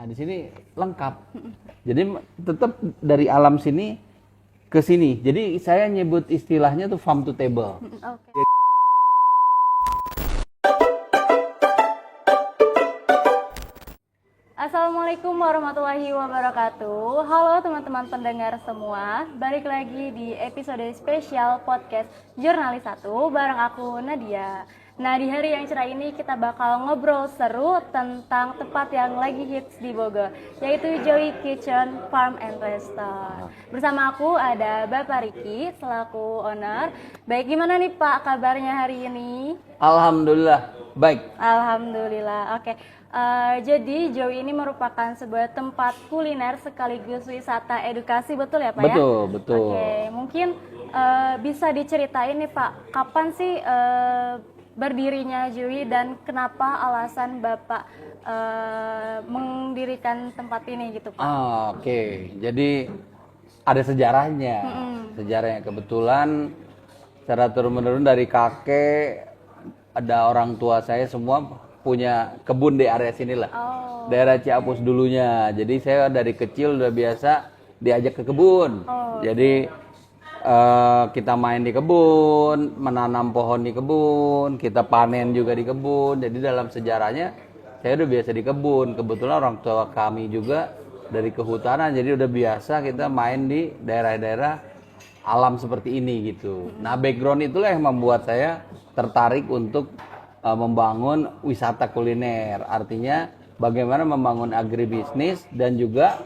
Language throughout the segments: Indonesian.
Nah, di sini lengkap. Jadi tetap dari alam sini ke sini. Jadi saya nyebut istilahnya tuh farm to table. Oke. Assalamualaikum warahmatullahi wabarakatuh. Halo teman-teman pendengar semua. Balik lagi di episode spesial podcast Jurnalis 1 bareng aku Nadia. Nah, di hari yang cerah ini kita bakal ngobrol seru tentang tempat yang lagi hits di Bogor, yaitu Joey Kitchen Farm and Restaurant. Bersama aku ada Bapak Riki selaku owner. Baik, gimana nih Pak kabarnya hari ini? Alhamdulillah, baik. Alhamdulillah, oke. Jadi Joey ini merupakan sebuah tempat kuliner sekaligus wisata edukasi, betul ya Pak ya? Betul, betul. Oke, mungkin bisa diceritain nih Pak, kapan sih berdirinya Joey dan kenapa alasan Bapak mendirikan tempat ini gitu Pak? Oke. Jadi ada sejarahnya. Sejarahnya kebetulan secara turun-menurun dari kakek, ada orang tua saya semua punya kebun di area sini lah. Daerah Ciapus dulunya. Jadi saya dari kecil udah biasa diajak ke kebun. Jadi kita main di kebun, menanam pohon di kebun, kita panen juga di kebun. Jadi dalam sejarahnya saya udah biasa di kebun. Kebetulan orang tua kami juga dari kehutanan, jadi udah biasa kita main di daerah-daerah alam seperti ini gitu. Nah, background itulah yang membuat saya tertarik untuk membangun wisata kuliner. Artinya bagaimana membangun agribisnis dan juga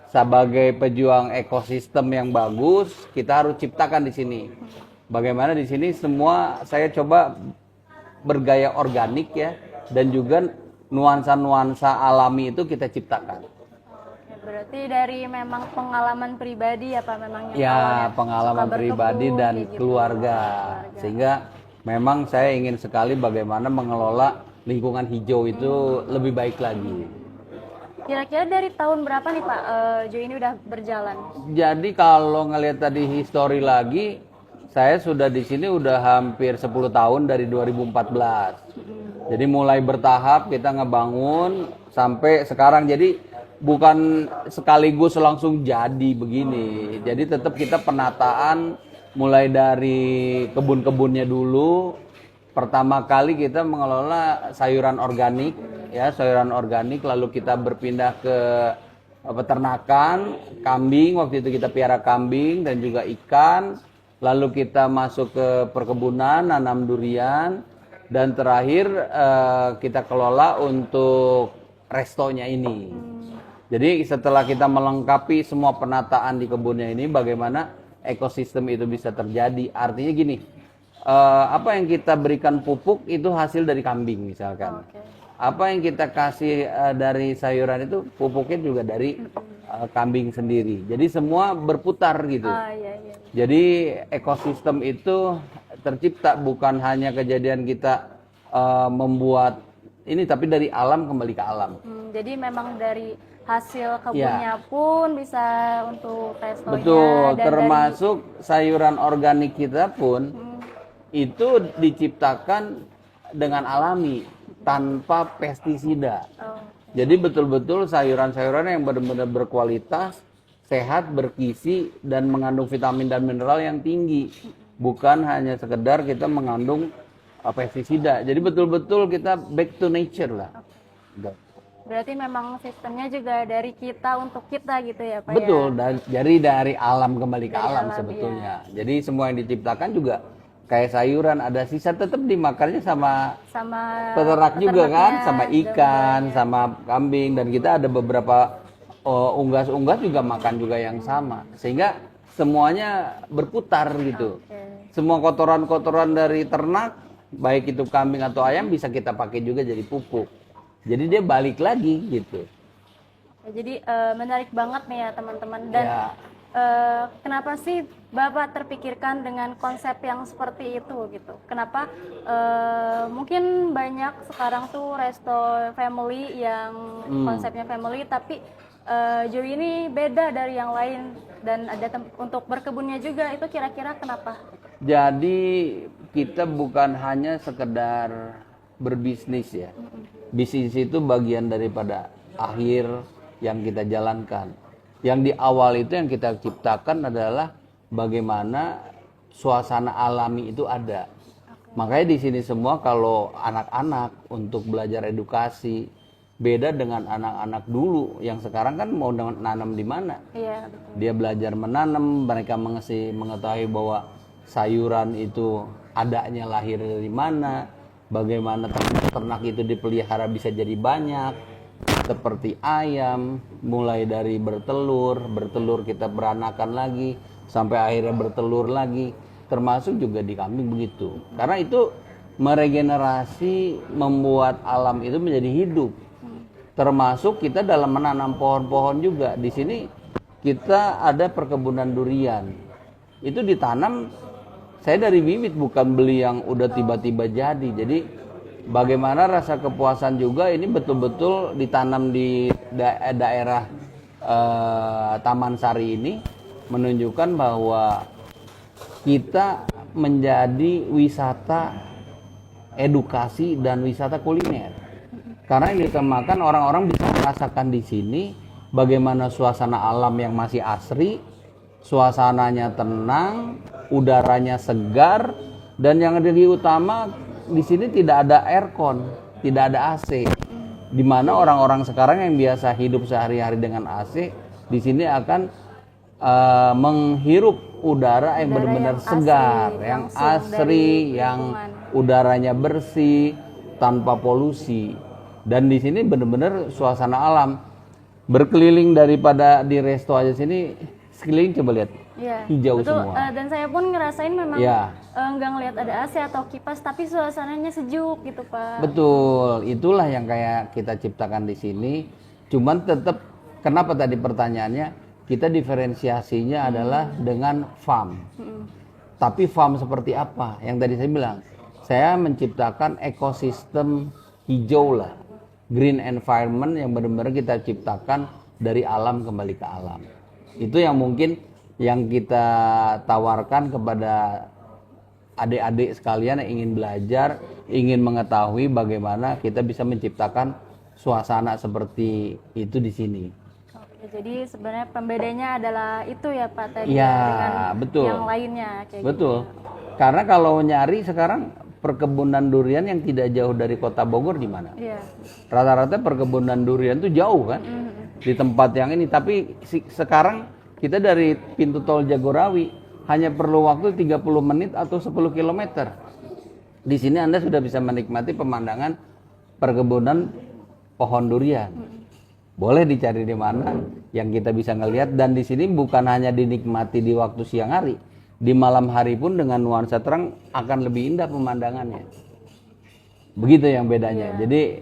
sebagai pejuang ekosistem yang bagus, kita harus ciptakan di sini. Bagaimana di sini semua saya coba bergaya organik ya, dan juga nuansa-nuansa alami itu kita ciptakan. Berarti dari memang pengalaman pribadi ya Pak, memang yang Ya, awalnya pengalaman suka pribadi berkebun, dan kayak gitu. keluarga. Sehingga memang saya ingin sekali bagaimana mengelola lingkungan hijau itu lebih baik lagi. Kira-kira dari tahun berapa nih Pak Joey ini udah berjalan? Jadi kalau ngelihat tadi histori lagi, saya sudah di sini udah hampir 10 tahun dari 2014. Jadi mulai bertahap kita ngebangun sampai sekarang. Jadi bukan sekaligus langsung jadi begini. Jadi tetap kita penataan mulai dari kebun-kebunnya dulu. Pertama kali kita mengelola sayuran organik, ya sayuran organik. Lalu kita berpindah ke peternakan kambing. Waktu itu kita piara kambing dan juga ikan. Lalu kita masuk ke perkebunan, nanam durian, dan terakhir kita kelola untuk restonya ini. Jadi setelah kita melengkapi semua penataan di kebunnya ini, bagaimana ekosistem itu bisa terjadi? Artinya gini. Apa yang kita berikan pupuk itu hasil dari kambing misalkan. Apa yang kita kasih dari sayuran itu pupuknya juga dari kambing sendiri. Jadi semua berputar gitu. Iya. Jadi ekosistem itu tercipta, bukan hanya kejadian kita membuat ini, tapi dari alam kembali ke alam. Jadi memang dari hasil kebunnya pun bisa untuk restonya. Betul, dan termasuk sayuran organik kita pun itu diciptakan dengan alami tanpa pestisida. Jadi betul-betul sayuran-sayuran yang benar-benar berkualitas, sehat, bergizi, dan mengandung vitamin dan mineral yang tinggi. Bukan hanya sekedar kita mengandung pestisida. Jadi betul-betul kita back to nature lah. Berarti memang sistemnya juga dari kita untuk kita gitu ya Pak? Betul, ya? jadi dari alam kembali ke Dari alam alam, sebetulnya. Jadi semua yang diciptakan juga kayak sayuran, ada sisa tetap dimakannya sama peternak juga kan, sama ikan, sama kambing, dan kita ada beberapa unggas-unggas juga makan juga yang sama, sehingga semuanya berputar gitu. Semua kotoran-kotoran dari ternak, baik itu kambing atau ayam, bisa kita pakai juga jadi pupuk. Jadi dia balik lagi gitu. Jadi menarik banget nih ya teman-teman. Dan kenapa sih Bapak terpikirkan dengan konsep yang seperti itu gitu? Kenapa mungkin banyak sekarang tuh resto family yang konsepnya family, tapi Joey ini beda dari yang lain dan ada untuk berkebunnya juga, itu kira-kira kenapa? Jadi kita bukan hanya sekedar berbisnis ya. Bisnis itu bagian daripada akhir yang kita jalankan. Yang di awal itu yang kita ciptakan adalah bagaimana suasana alami itu ada. Makanya di sini semua kalau anak-anak untuk belajar edukasi beda dengan anak-anak dulu yang sekarang kan mau nanam di mana? Iya, betul. Dia belajar menanam, mereka mengetahui bahwa sayuran itu adanya lahir dari mana, bagaimana ternak itu dipelihara bisa jadi banyak, seperti ayam, mulai dari bertelur kita beranakan lagi, sampai akhirnya bertelur lagi, termasuk juga di kambing begitu. Karena itu meregenerasi, membuat alam itu menjadi hidup. Termasuk kita dalam menanam pohon-pohon juga. Di sini kita ada perkebunan durian. Itu ditanam, saya dari bibit, bukan beli yang udah tiba-tiba jadi. Jadi bagaimana rasa kepuasan juga ini betul-betul ditanam di daerah Taman Sari ini, menunjukkan bahwa kita menjadi wisata edukasi dan wisata kuliner. Karena yang ditemakan orang-orang bisa merasakan di sini bagaimana suasana alam yang masih asri, suasananya tenang, udaranya segar, dan yang lebih utama di sini tidak ada aircon, tidak ada AC. Di mana orang-orang sekarang yang biasa hidup sehari-hari dengan AC, di sini akan menghirup udara yang benar-benar segar, yang asri, yang udaranya bersih, tanpa polusi. Dan di sini benar-benar suasana alam. Berkeliling daripada di resto aja sini, sekeliling coba lihat, hijau betul, semua. Dan saya pun ngerasain memang nggak ngelihat ada AC atau kipas, tapi suasananya sejuk gitu Pak. Betul, itulah yang kayak kita ciptakan di sini. Cuman tetap, kenapa tadi pertanyaannya? Kita diferensiasinya adalah dengan farm. Tapi farm seperti apa? Yang tadi saya bilang, saya menciptakan ekosistem hijau lah, green environment yang benar-benar kita ciptakan dari alam kembali ke alam. Itu yang mungkin yang kita tawarkan kepada adik-adik sekalian yang ingin belajar, ingin mengetahui bagaimana kita bisa menciptakan suasana seperti itu di sini. Jadi sebenarnya pembedanya adalah itu ya Pak tadi dengan betul. Yang lainnya kayak betul. Gitu. Karena kalau nyari sekarang perkebunan durian yang tidak jauh dari Kota Bogor di mana? Rata-rata perkebunan durian itu jauh kan? Di tempat yang ini, tapi sekarang kita dari pintu tol Jagorawi hanya perlu waktu 30 menit atau 10 km. Di sini Anda sudah bisa menikmati pemandangan perkebunan pohon durian. Boleh dicari di mana yang kita bisa ngelihat, dan di sini bukan hanya dinikmati di waktu siang hari, di malam hari pun dengan nuansa terang akan lebih indah pemandangannya. Begitu yang bedanya. Jadi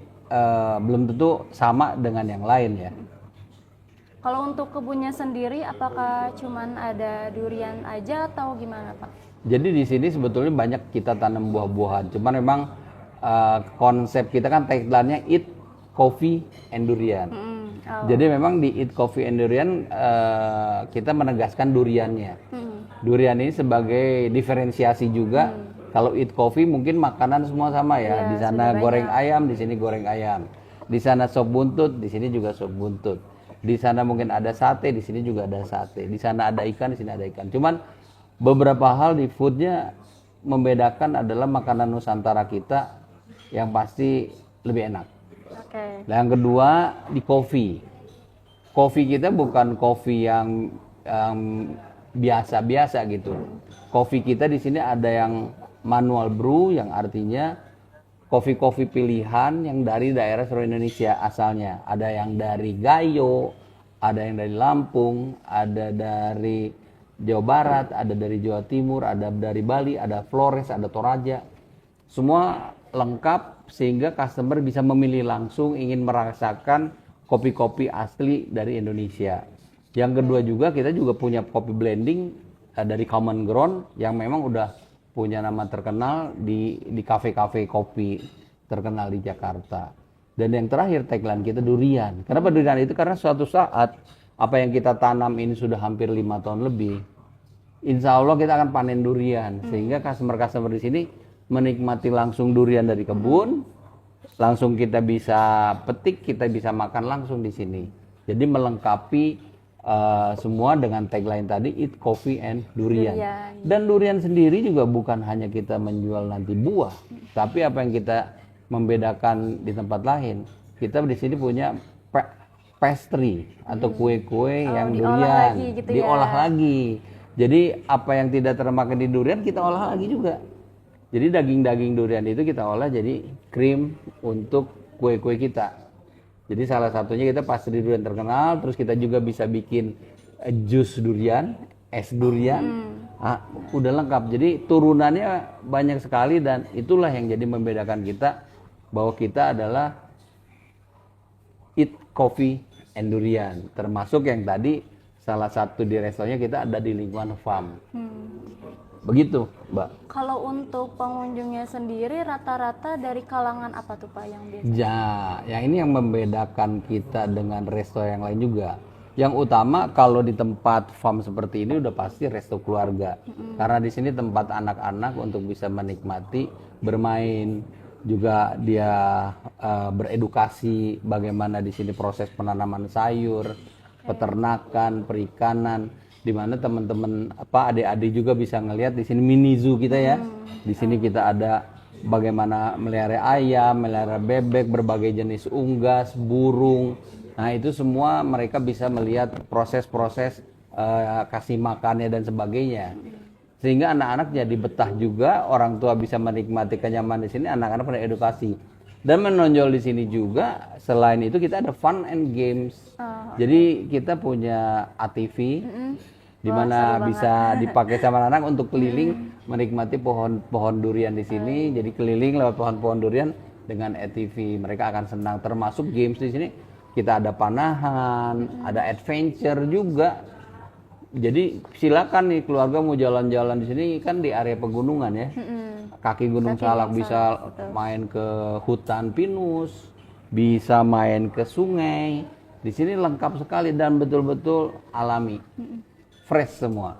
belum tentu sama dengan yang lain ya. Kalau untuk kebunnya sendiri, apakah cuman ada durian aja atau gimana Pak? Jadi di sini sebetulnya banyak kita tanam buah-buahan. Cuman memang konsep kita kan tagline-nya Eat Coffee and Durian. Jadi memang di Eat Coffee and Durian kita menegaskan duriannya. Durian ini sebagai diferensiasi juga. Kalau Eat Coffee mungkin makanan semua sama ya. Di sana goreng ayam, di sini goreng ayam. Di sana sop buntut, di sini juga sop buntut. Di sana mungkin ada sate, di sini juga ada sate. Di sana ada ikan, di sini ada ikan. Cuman beberapa hal di foodnya membedakan adalah makanan Nusantara kita yang pasti lebih enak. Nah, yang kedua di kopi. Kopi kita bukan kopi yang biasa-biasa gitu. Kopi kita di sini ada yang manual brew, yang artinya kopi-kopi pilihan yang dari daerah seluruh Indonesia asalnya. Ada yang dari Gayo, ada yang dari Lampung, ada dari Jawa Barat, ada dari Jawa Timur, ada dari Bali, ada Flores, ada Toraja. Semua lengkap sehingga customer bisa memilih langsung ingin merasakan kopi-kopi asli dari Indonesia. Yang kedua juga kita juga punya kopi blending dari Common Ground yang memang udah punya nama terkenal di kafe-kafe kopi terkenal di Jakarta. Dan yang terakhir tagline kita durian. Kenapa durian itu? Karena suatu saat apa yang kita tanam ini sudah hampir 5 tahun lebih. Insya Allah kita akan panen durian sehingga customer-customer di sini menikmati langsung durian dari kebun, langsung kita bisa petik, kita bisa makan langsung di sini. Jadi melengkapi semua dengan tagline tadi, eat coffee and durian. Dan durian sendiri juga bukan hanya kita menjual nanti buah, tapi apa yang kita membedakan di tempat lain, kita di sini punya pastry atau kue-kue yang durian diolah lagi. Jadi apa yang tidak termakan di durian kita olah lagi juga. Jadi daging-daging durian itu kita olah jadi krim untuk kue-kue kita. Jadi salah satunya kita pastry durian terkenal, terus kita juga bisa bikin jus durian, es durian. Udah lengkap. Jadi turunannya banyak sekali dan itulah yang jadi membedakan kita bahwa kita adalah eat coffee and durian. Termasuk yang tadi salah satu di restonya kita ada di lingkungan farm. Begitu, Mbak. Kalau untuk pengunjungnya sendiri rata-rata dari kalangan apa tuh Pak yang biasa? Ya, yang ini yang membedakan kita dengan resto yang lain juga. Yang utama kalau di tempat farm seperti ini udah pasti resto keluarga. Karena di sini tempat anak-anak untuk bisa menikmati, bermain, juga dia beredukasi bagaimana di sini proses penanaman sayur, peternakan, perikanan, di mana teman-teman adik-adik juga bisa ngelihat di sini mini zoo kita ya. Di sini kita ada bagaimana melihara ayam, melihara bebek, berbagai jenis unggas, burung. Nah, itu semua mereka bisa melihat proses-proses kasih makannya dan sebagainya. Sehingga anak-anak jadi betah juga, orang tua bisa menikmati kenyamanan di sini, anak-anak pada edukasi. Dan menonjol di sini juga, selain itu kita ada fun and games. Jadi kita punya ATV, di mana bisa dipakai sama anak untuk keliling menikmati pohon durian di sini. Jadi keliling lewat pohon-pohon durian dengan ATV, mereka akan senang. Termasuk games di sini kita ada panahan, ada adventure juga. Jadi silakan nih keluarga mau jalan-jalan di sini kan di area pegunungan ya. Kaki Gunung Salak bisa main ke hutan pinus, bisa main ke sungai. Di sini lengkap sekali dan betul-betul alami. Fresh semua.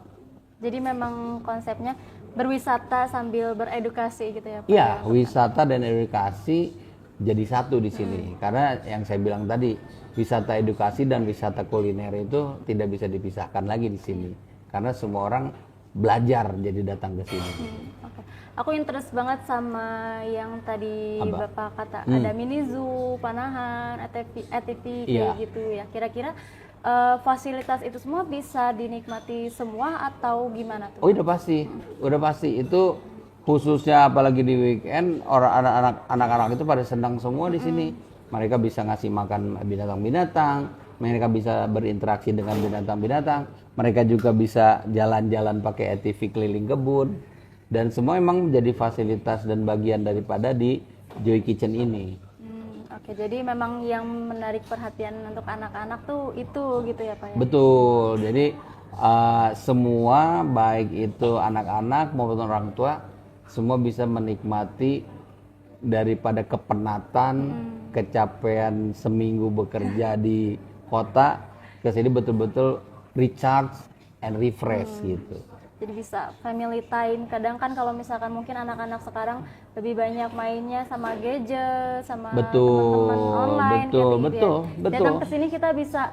Jadi memang konsepnya berwisata sambil beredukasi gitu ya Pak? Iya, wisata dan edukasi jadi satu di sini. Karena yang saya bilang tadi, wisata edukasi dan wisata kuliner itu tidak bisa dipisahkan lagi di sini. Karena semua orang belajar jadi datang ke sini. Oke. Aku interest banget sama yang tadi Bapak kata, ada mini zoo, panahan, ATV kayak gitu ya. Kira-kira fasilitas itu semua bisa dinikmati semua atau gimana tuh? Oh, udah pasti itu khususnya apalagi di weekend orang anak-anak itu pada senang semua di sini. Mereka bisa ngasih makan binatang-binatang, mereka bisa berinteraksi dengan binatang-binatang, mereka juga bisa jalan-jalan pakai ATV keliling kebun, dan semua memang menjadi fasilitas dan bagian daripada di Joy Kitchen ini. Oke, jadi memang yang menarik perhatian untuk anak-anak tuh itu gitu ya Pak ya? Betul, jadi semua baik itu anak-anak maupun orang tua semua bisa menikmati daripada kepenatan, kecapean seminggu bekerja di kota, ke sini betul-betul recharge and refresh gitu. Jadi bisa family time. Kadang kan kalau misalkan mungkin anak-anak sekarang lebih banyak mainnya sama gadget, sama teman-teman online betul. Datang ke sini kita bisa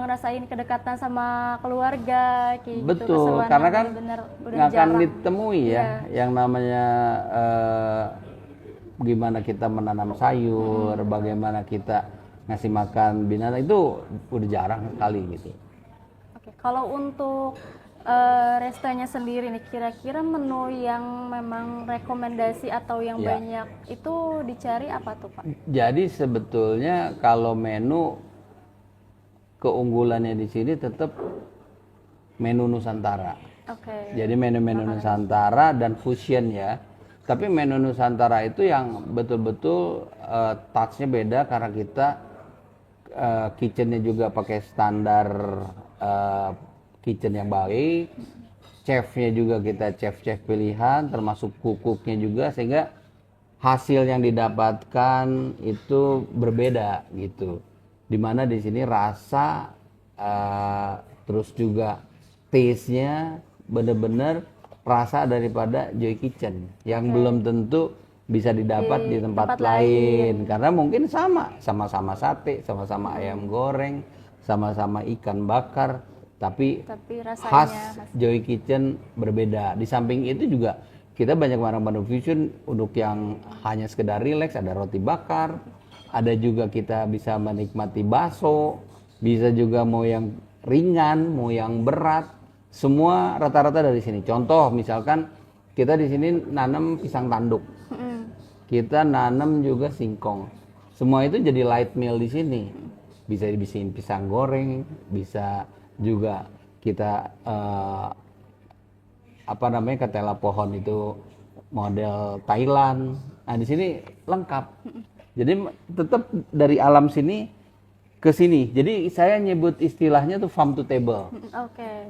ngerasain kedekatan sama keluarga kayak betul, gitu. karena kan nggak akan jarang ditemui ya yang namanya gimana kita menanam sayur, bagaimana kita ngasih makan binatang itu udah jarang sekali gitu. Oke, kalau untuk restonya sendiri nih, kira-kira menu yang memang rekomendasi atau yang banyak itu dicari apa tuh Pak? Jadi sebetulnya kalau menu keunggulannya di sini tetap menu Nusantara. Oke. Jadi menu-menu Nusantara dan fusion ya. Tapi menu Nusantara itu yang betul-betul touch-nya beda karena kita kitchen-nya juga pakai standar kitchen yang baik, chef-nya juga kita chef-chef pilihan, termasuk cook-cooknya juga, sehingga hasil yang didapatkan itu berbeda gitu. Dimana di sini rasa terus juga taste-nya bener-bener rasa daripada Joy Kitchen yang belum tentu bisa didapat di tempat lain. Karena mungkin sama-sama sate, sama-sama ayam goreng, sama-sama ikan bakar, tapi rasanya khas Joy Kitchen berbeda. Di samping itu juga kita banyak barang-barang fusion untuk yang hanya sekedar relax, ada roti bakar, ada juga kita bisa menikmati bakso, bisa juga mau yang ringan, mau yang berat, semua rata-rata dari sini. Contoh misalkan kita di sini nanam pisang tanduk, kita nanam juga singkong, semua itu jadi light meal di sini. Bisa dibikin pisang goreng, bisa juga kita ketela pohon itu model Thailand. Nah di sini lengkap. Jadi tetap dari alam sini ke sini. Jadi saya nyebut istilahnya tuh farm to table.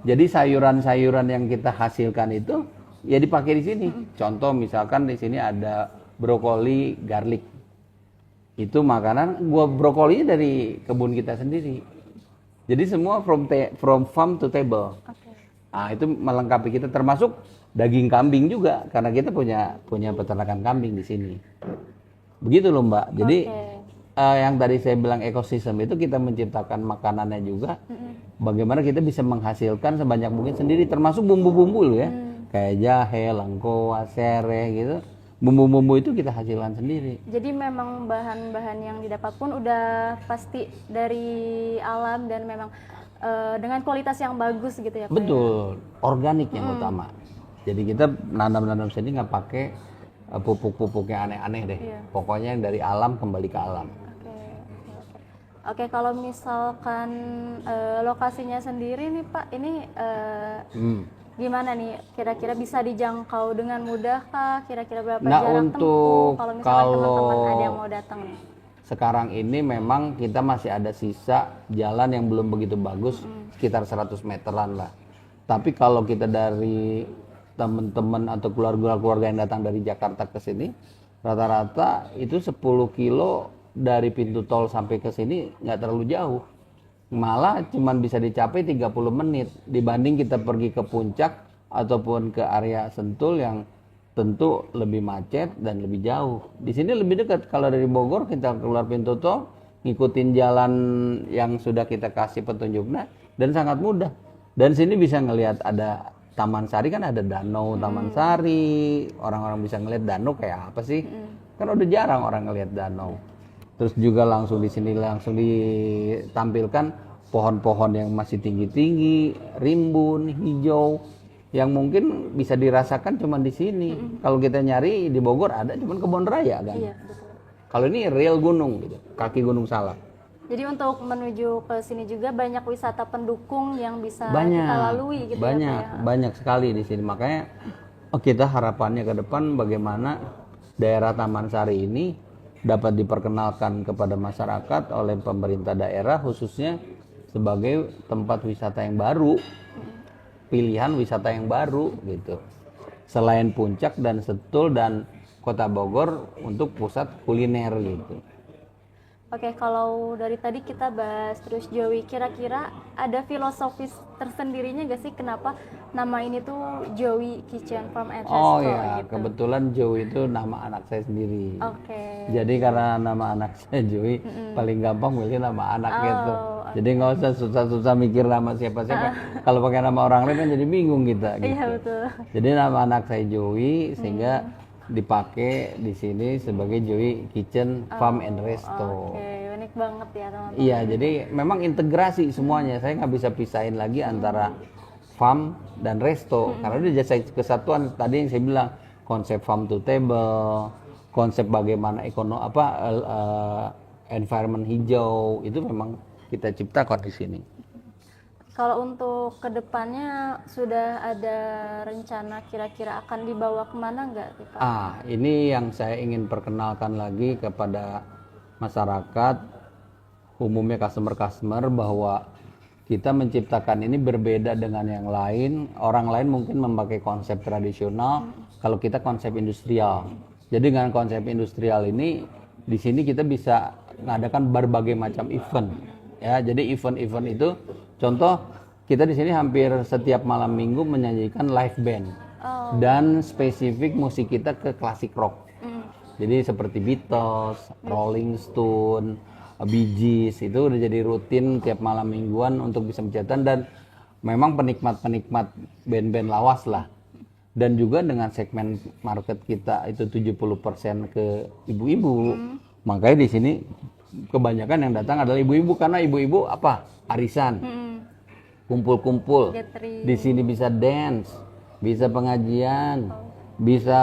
Jadi sayuran-sayuran yang kita hasilkan itu ya dipakai di sini. Contoh misalkan di sini ada brokoli, garlic. Itu makanan brokolinya dari kebun kita sendiri. Jadi semua from farm to table. Nah, itu melengkapi kita, termasuk daging kambing juga karena kita punya peternakan kambing di sini. Begitu loh Mbak. Jadi yang tadi saya bilang ekosistem itu kita menciptakan makanannya juga. Bagaimana kita bisa menghasilkan sebanyak mungkin sendiri, termasuk bumbu-bumbu loh ya. Kayak jahe, lengkoas, sereh gitu. Bumbu-bumbu itu kita hasilkan sendiri. Jadi memang bahan-bahan yang didapat pun udah pasti dari alam dan memang dengan kualitas yang bagus gitu ya Pak? Betul, organik yang utama. Jadi kita nanam-nanam sini nggak pakai pupuk-pupuk yang aneh-aneh deh. Pokoknya yang dari alam kembali ke alam. Oke, kalau misalkan lokasinya sendiri nih Pak, ini gimana nih, kira-kira bisa dijangkau dengan mudah kah? Kira-kira berapa jarak tempuh kalau misalkan teman-teman ada yang mau datang nih? Sekarang ini memang kita masih ada sisa jalan yang belum begitu bagus, sekitar 100 meteran lah. Tapi kalau kita dari teman-teman atau keluarga-keluarga yang datang dari Jakarta ke sini, rata-rata itu 10 kilo dari pintu tol sampai ke sini nggak terlalu jauh. Malah cuman bisa dicapai 30 menit dibanding kita pergi ke puncak ataupun ke area Sentul yang tentu lebih macet dan lebih jauh. Di sini lebih dekat. Kalau dari Bogor kita keluar pintu tol, ngikutin jalan yang sudah kita kasih petunjuknya dan sangat mudah. Dan sini bisa ngelihat ada Taman Sari, kan ada danau Taman Sari. Orang-orang bisa ngelihat danau kayak apa sih? Kan udah jarang orang ngelihat danau. Terus juga langsung di sini langsung ditampilkan pohon-pohon yang masih tinggi-tinggi, rimbun, hijau, yang mungkin bisa dirasakan cuma di sini. Kalau kita nyari di Bogor ada cuma Kebon Raya kan. Iya, betul. Kalau ini real gunung gitu, kaki Gunung Salak. Jadi untuk menuju ke sini juga banyak wisata pendukung yang bisa kita lalui gitu ya. Banyak sekali di sini. Makanya kita harapannya ke depan bagaimana daerah Taman Sari ini dapat diperkenalkan kepada masyarakat oleh pemerintah daerah, khususnya sebagai tempat wisata yang baru, pilihan wisata yang baru gitu. Selain Puncak dan Sentul dan Kota Bogor untuk pusat kuliner gitu. Oke, kalau dari tadi kita bahas terus Joey, kira-kira ada filosofis tersendirinya gak sih kenapa nama ini tuh Joey Kitchen Farm and Resto? Oh ya, gitu? Kebetulan Joey itu nama anak saya sendiri. Jadi karena nama anak saya Joey, paling gampang milih nama anak gitu. Jadi nggak usah susah-susah mikir nama siapa-siapa. Kalau pakai nama orang lain kan jadi bingung kita. Gitu. Iya betul. Jadi nama anak saya Joey sehingga dipakai di sini sebagai Joey Kitchen Farm and Resto. Unik banget ya teman-teman. Iya, jadi memang integrasi semuanya. Saya nggak bisa pisahin lagi antara farm dan resto karena udah jadi kesatuan. Tadi yang saya bilang konsep farm to table, konsep bagaimana environment hijau itu memang kita ciptakan di sini. Kalau untuk kedepannya sudah ada rencana kira-kira akan dibawa kemana nggak Pak? Ini yang saya ingin perkenalkan lagi kepada masyarakat, umumnya customer bahwa kita menciptakan ini berbeda dengan yang lain. Orang lain mungkin memakai konsep tradisional, kalau kita konsep industrial. Jadi dengan konsep industrial ini, di sini kita bisa mengadakan berbagai macam event. Ya, jadi event-event itu, contoh kita di sini hampir setiap malam minggu menyanyikan live band dan spesifik musik kita ke klasik rock. Jadi seperti Beatles, Rolling Stone, Bee Gees itu udah jadi rutin tiap malam mingguan untuk bisa mencetak, dan memang penikmat band-band lawas lah. Dan juga dengan segmen market kita itu 70% ke ibu-ibu. Makanya di sini kebanyakan yang datang adalah ibu-ibu, karena ibu-ibu apa? Arisan. Kumpul-kumpul. Gathering. Di sini bisa dance, bisa pengajian, bisa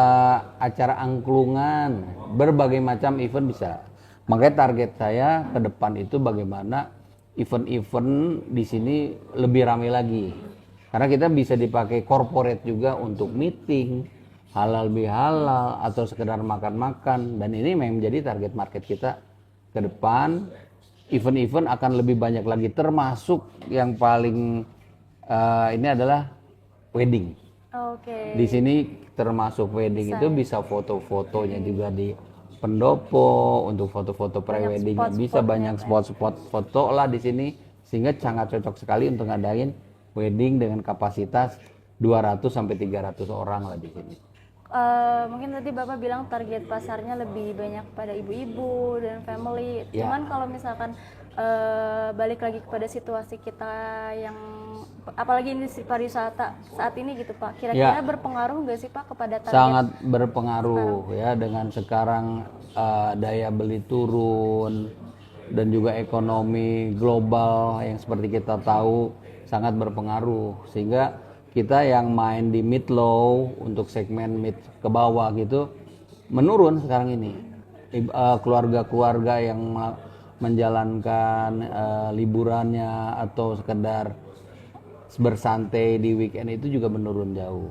acara angklungan, berbagai macam event bisa. Makanya target saya ke depan itu bagaimana event-event di sini lebih ramai lagi. Karena kita bisa dipakai corporate juga untuk meeting, halal bihalal, atau sekedar makan-makan. Dan ini memang menjadi target market kita ke depan. Event-event akan lebih banyak lagi, termasuk yang paling ini adalah wedding. Oke. Di sini termasuk wedding itu bisa foto-fotonya juga di pendopo, untuk foto-foto pre-wedding bisa banyak spot-spot foto lah di sini, sehingga sangat cocok sekali untuk ngadain wedding dengan kapasitas 200 sampai 300 orang lah di sini. Mungkin tadi Bapak bilang target pasarnya lebih banyak pada ibu-ibu dan family. Ya. Cuman kalau misalkan balik lagi kepada situasi kita yang apalagi industri pariwisata saat ini gitu Pak, kira-kira berpengaruh nggak sih Pak kepada target? Sangat berpengaruh ya, dengan sekarang daya beli turun dan juga ekonomi global yang seperti kita tahu sangat berpengaruh, sehingga kita yang main di mid low untuk segmen mid ke bawah gitu menurun sekarang ini. Keluarga-keluarga yang menjalankan liburannya atau sekedar bersantai di weekend itu juga menurun jauh.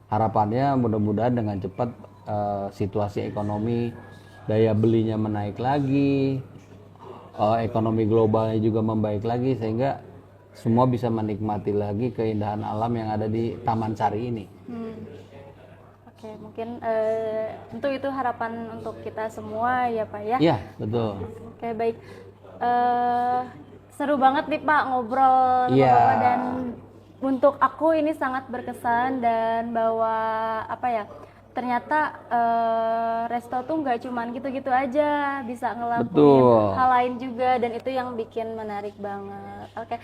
Harapannya mudah-mudahan dengan cepat situasi ekonomi, daya belinya menaik lagi, ekonomi globalnya juga membaik lagi, sehingga semua bisa menikmati lagi keindahan alam yang ada di Taman Sari ini. Oke, mungkin tentu itu harapan untuk kita semua ya Pak ya. Iya, betul. Oke, baik. Seru banget nih Pak ngobrol sama Iya. Bapak, dan untuk aku ini sangat berkesan, dan bahwa apa ya, ternyata resto tuh nggak cuman gitu-gitu aja, bisa ngelakuin Betul. hal lain juga, dan itu yang bikin menarik banget. Oke.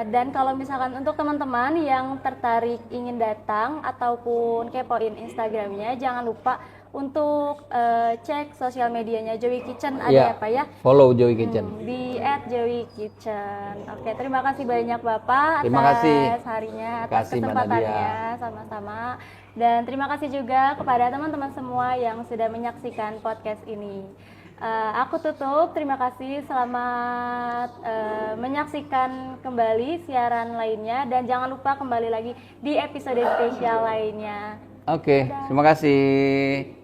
Dan kalau misalkan untuk teman-teman yang tertarik ingin datang ataupun kepoin Instagramnya, jangan lupa untuk cek sosial medianya Joey Kitchen, ada Iya. ya Pak ya? Follow Joey Kitchen. Di @joeykitchen. Oke, terima kasih banyak Bapak Terima atas kasih. harinya, Terima atas kasih, Mbak kesempatannya, Nadia. sama-sama. Dan terima kasih juga kepada teman-teman semua yang sudah menyaksikan podcast ini. Aku tutup, terima kasih, selamat menyaksikan kembali siaran lainnya, dan jangan lupa kembali lagi di episode spesial lainnya. Oke, terima kasih.